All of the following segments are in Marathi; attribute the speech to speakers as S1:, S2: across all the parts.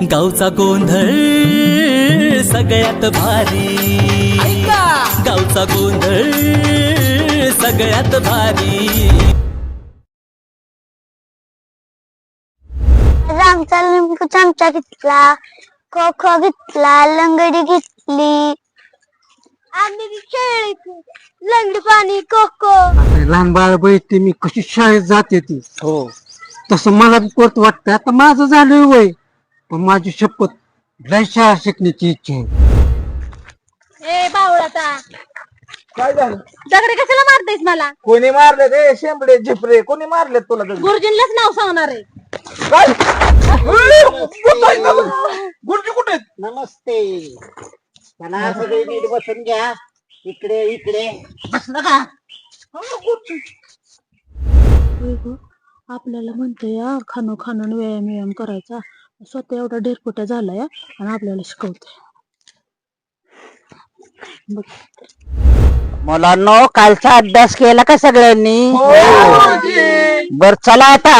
S1: गावचा गोंधळ सगळ्यात भारी, गावचा गोंधळ सगळ्यात भारी.
S2: आमचा लिंबू चमचा घेतला, खो खो घेतला, लंगडी घेतली, आम्ही खेळली लंगडी पाणी खो खो.
S3: लहान बाळ बघितली मी कशी शाळेत जाते ती,
S4: हो
S3: तसं मला बी परत वाटतं. आता माझं झालं वय, पण माझी शपथ लय शाळा शिकण्याची इच्छा आहे.
S5: ए बावळाता,
S4: काय झालं?
S5: दगडे कशाला मारतेस मला?
S4: कोणी मारले रे? शेंबडे झिपरे कोणी मारले तुला?
S5: गुरुजींनाच नाव सांगणार आहे.
S4: काय गुरुजी कुठे आहेत?
S6: नमस्ते. चला सगळे नीट बसून घ्या. इकडे इकडे बसलं का?
S5: आपल्याला म्हणतोय खाणं खाणं व्यायाम करायचा, स्वतः एवढा ढेरपोट्या झालाय आणि आपल्याला शिकवतोय.
S6: मुलांनो, कालचा अभ्यास केला का सगळ्यांनी? बर चला आता.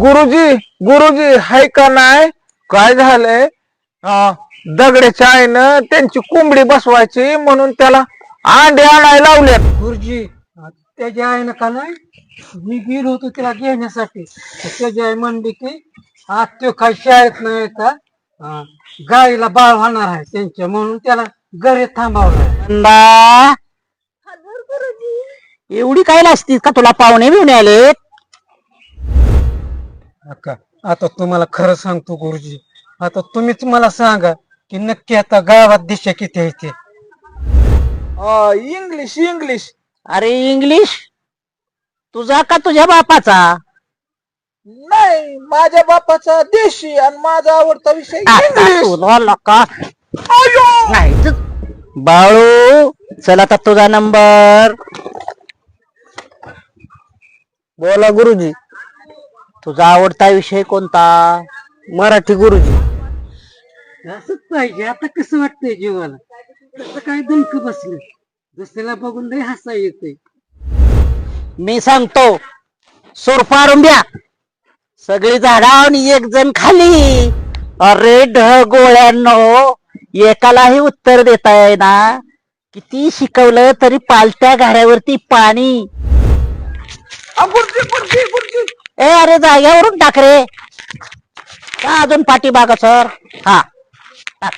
S4: गुरुजी गुरुजी हाय का नाही? काय झालंय? दगड्याच्या आईनं त्यांची कोंबडी बसवायची म्हणून त्याला अंडे आणायला लावल्यात.
S3: गुरुजी, त्याच्या आईनं का नाही, मी गेलो होतो तिला घेण्यासाठी, त्याची आई म्हणली की आज तो काही शाळेत नाही का, गाईला बाळ होणार आहे त्यांच्या, म्हणून त्याला घरी थांबवलं.
S6: एवढी काय लागती का तुला? पाहुणे बिवणे आले?
S3: आता तुम्हाला खरं सांगतो गुरुजी, आता तुम्हीच मला सांगा की नक्की आता गावात दिशा किती आहे ते.
S4: English English.
S6: अरे इंग्लिश तुझा का तुझ्या बापाचा?
S4: नाही, माझ्या बापाचा देशी आणि माझा आवडता विषय इंग्लिश.
S6: तुला लका नाही तर- बाळू, चला आता तुझा नंबर बोला. गुरुजी, तुझा आवडता विषय कोणता?
S3: मराठी. गुरुजी, असंच पाहिजे. आता कसं वाटतंय जीवाला? कसं काय दणक बसलं, दुसऱ्याला बघून लय हसा येतंय.
S6: मी सांगतो, सुरपारुंब्या सगळी झाडावर एक जण खाली. अरे ढगोळ्यांनो, एकालाही उत्तर देताय ना? किती शिकवलं तरी पालत्या घरावरती पाणी.
S4: गुरुजी गुरुजी गुरुजी.
S6: ए अरे जाग्यावरून टाक रे. का अजून पाठीमागं सर? हा टाक.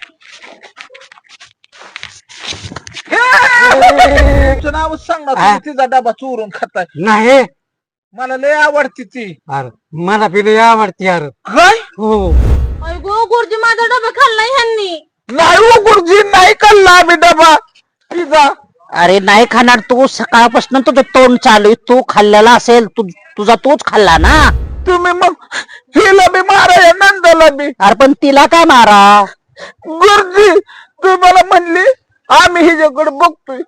S4: तुमचं नाव सांग ना, तुम्ही तिचा डबा चोरून खाताय.
S3: नाही
S4: मला लय आवडती ती.
S3: अरे, मला बी लय आवडते यार.
S4: काय?
S3: हो.
S5: अगो गुरुजी, माझा डबा खाल्लाय ह्यांनी.
S4: नाही हो गुरुजी, नाही खाल्ला आम्ही डबा पिझ्झा.
S6: अरे नाही खाणार तू, सकाळपासून तुझं तोंड चालू आहे. तू खाल्लेला असेल, तुझा तोच खाल्ला ना.
S4: तुम्ही मग हिला बी मारा, या नंदाला बी.
S6: अरे पण तिला काय मारा?
S4: गुरुजी तुम्हाला म्हणली, आम्ही हिच्याकडे बघतोय.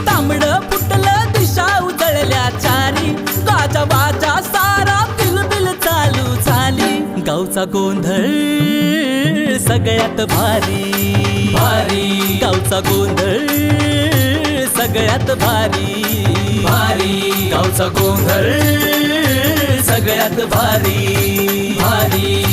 S1: तांबड फुटलं, दिशा उजळल्या चारी, गाजा बाजा सारा बिलबिल चालू झाली. गावचा गोंधळ सगळ्यात भारी, भारी. गावचा गोंधळ सगळ्यात भारी, भारी. गावचा गोंधळ सगळ्यात भारी, भारी.